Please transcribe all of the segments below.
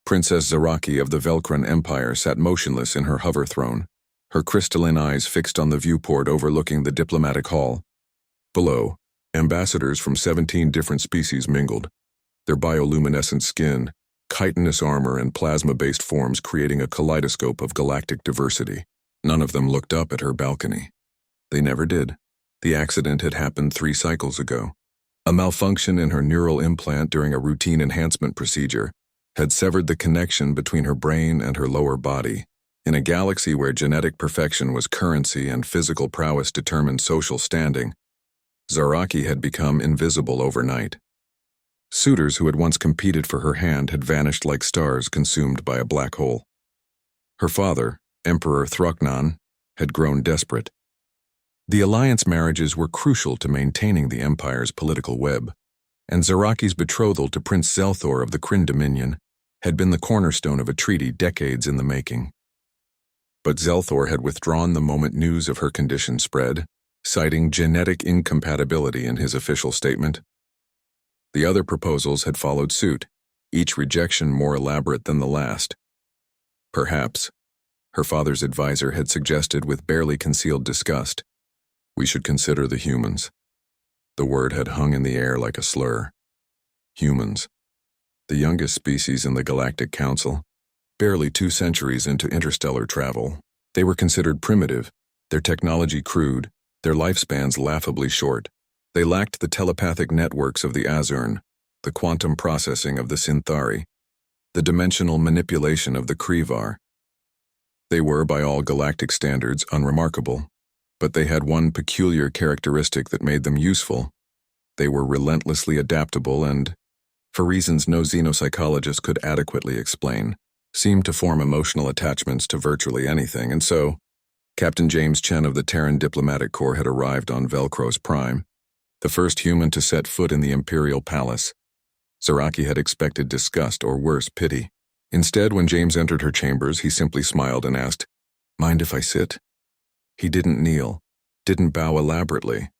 Princess Zaraki of the Velkran Empire sat motionless in her hover throne, her crystalline eyes fixed on the viewport overlooking the diplomatic hall. Below, ambassadors from 17 different species mingled, their bioluminescent skin, chitinous armor, and plasma-based forms creating a kaleidoscope of galactic diversity. None of them looked up at her balcony. They never did. The accident had happened 3 cycles ago. A malfunction in her neural implant during a routine enhancement procedure had severed the connection between her brain and her lower body. In a galaxy where genetic perfection was currency and physical prowess determined social standing, Zaraki had become invisible overnight. Suitors who had once competed for her hand had vanished like stars consumed by a black hole. Her father, Emperor Thrucknan, had grown desperate. The alliance marriages were crucial to maintaining the Empire's political web, and Zaraki's betrothal to Prince Zelthor of the Kryn Dominion had been the cornerstone of a treaty decades in the making. But Zelthor had withdrawn the moment news of her condition spread, citing genetic incompatibility in his official statement. The other proposals had followed suit, each rejection more elaborate than the last. Perhaps, her father's advisor had suggested with barely concealed disgust, we should consider the humans. The word had hung in the air like a slur. Humans, the youngest species in the Galactic Council, barely 2 centuries into interstellar travel. They were considered primitive, their technology crude, their lifespans laughably short. They lacked the telepathic networks of the Azurn, the quantum processing of the Synthari, the dimensional manipulation of the Krivar. They were, by all galactic standards, unremarkable, but they had one peculiar characteristic that made them useful. They were relentlessly adaptable and, for reasons no xenopsychologist could adequately explain, seemed to form emotional attachments to virtually anything, and so, Captain James Chen of the Terran Diplomatic Corps had arrived on Velcros Prime, the first human to set foot in the Imperial Palace. Zaraki had expected disgust or worse, pity. Instead, when James entered her chambers, he simply smiled and asked, "Mind if I sit?" He didn't kneel, didn't bow elaborately,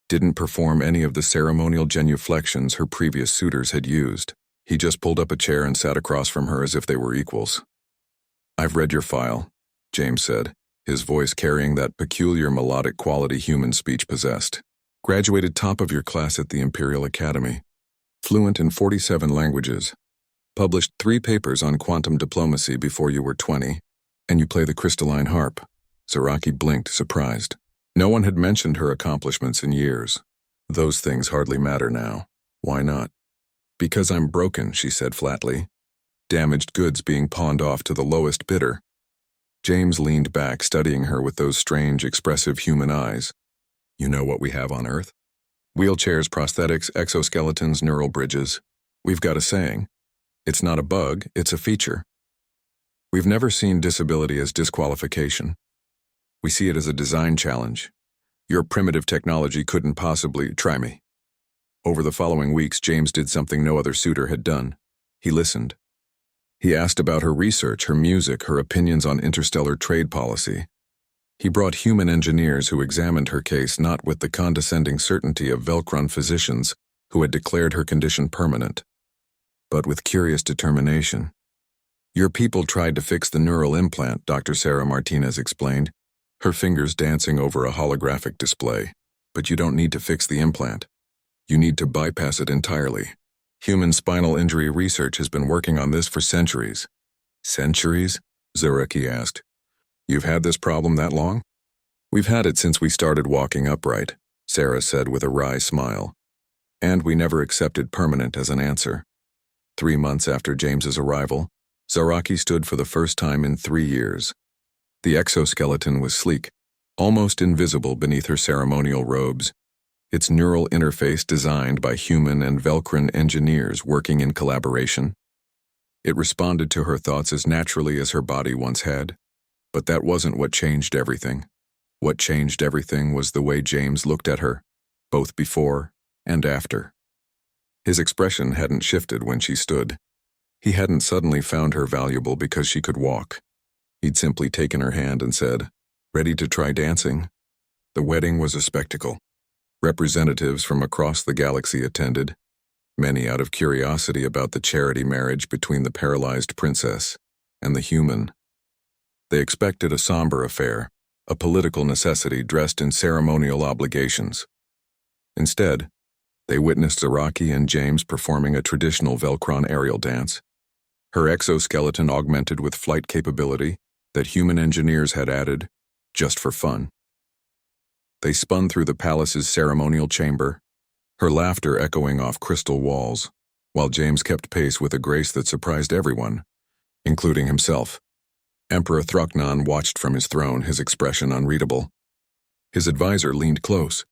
didn't perform any of the ceremonial genuflections her previous suitors had used. He just pulled up a chair and sat across from her as if they were equals. "I've read your file," James said, his voice carrying that peculiar melodic quality human speech possessed. "Graduated top of your class at the Imperial Academy. Fluent in 47 languages. Published 3 papers on quantum diplomacy before you were 20, and you play the crystalline harp." Zaraki blinked, surprised. No one had mentioned her accomplishments in years. Those things hardly matter now. Why not? "Because I'm broken," she said flatly. "Damaged goods being pawned off to the lowest bidder." James leaned back, studying her with those strange, expressive human eyes. "You know what we have on Earth? Wheelchairs, prosthetics, exoskeletons, neural bridges. We've got a saying. It's not a bug, it's a feature. We've never seen disability as disqualification. We see it as a design challenge. Your primitive technology couldn't possibly try me." Over the following weeks, James did something no other suitor had done. He listened. He asked about her research, her music, her opinions on interstellar trade policy. He brought human engineers who examined her case not with the condescending certainty of Velkran physicians who had declared her condition permanent, but with curious determination. "Your people tried to fix the neural implant," Dr. Sarah Martinez explained, her fingers dancing over a holographic display. "But you don't need to fix the implant. You need to bypass it entirely. Human spinal injury research has been working on this for centuries." "Centuries?" Zaraki asked. "You've had this problem that long?" "We've had it since we started walking upright," Sarah said with a wry smile. "And we never accepted permanent as an answer." 3 months after James's arrival, Zaraki stood for the first time in 3 years. The exoskeleton was sleek, almost invisible beneath her ceremonial robes, its neural interface designed by human and Velkran engineers working in collaboration. It responded to her thoughts as naturally as her body once had, but that wasn't what changed everything. What changed everything was the way James looked at her, both before and after. His expression hadn't shifted when she stood. He hadn't suddenly found her valuable because she could walk. He'd simply taken her hand and said, "Ready to try dancing?" The wedding was a spectacle. Representatives from across the galaxy attended. many out of curiosity about the charity marriage between the paralyzed princess and the human. They expected a somber affair, a political necessity dressed in ceremonial obligations. Instead, they witnessed Zaraki and James performing a traditional Velcron aerial dance, her exoskeleton augmented with flight capability that human engineers had added just for fun. They spun through the palace's ceremonial chamber, her laughter echoing off crystal walls, while James kept pace with a grace that surprised everyone, including himself. Emperor Thraknan watched from his throne, his expression unreadable. His advisor leaned close.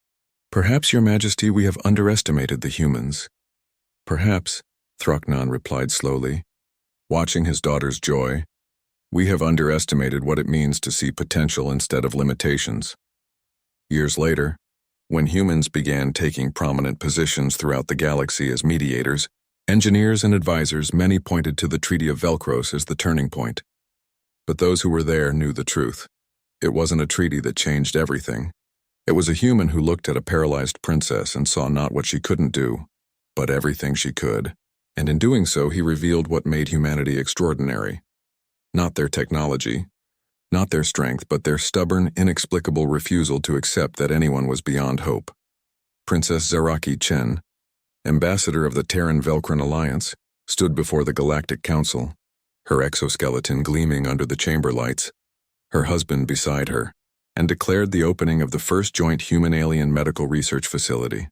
"Perhaps, Your Majesty, we have underestimated the humans." "Perhaps," Thraknan replied slowly, watching his daughter's joy. "We have underestimated what it means to see potential instead of limitations." Years later, when humans began taking prominent positions throughout the galaxy as mediators, engineers and advisors, many pointed to the Treaty of Velcros as the turning point. But those who were there knew the truth. It wasn't a treaty that changed everything. It was a human who looked at a paralyzed princess and saw not what she couldn't do, but everything she could. And in doing so, he revealed what made humanity extraordinary. Not their technology, not their strength, but their stubborn, inexplicable refusal to accept that anyone was beyond hope. Princess Zaraki Chen, ambassador of the Terran Velcron Alliance, stood before the Galactic Council, her exoskeleton gleaming under the chamber lights, her husband beside her, and declared the opening of the first joint human-alien medical research facility.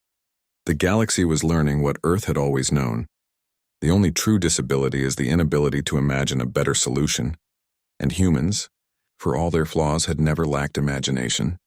The galaxy was learning what Earth had always known. The only true disability is the inability to imagine a better solution, and humans, for all their flaws, had never lacked imagination.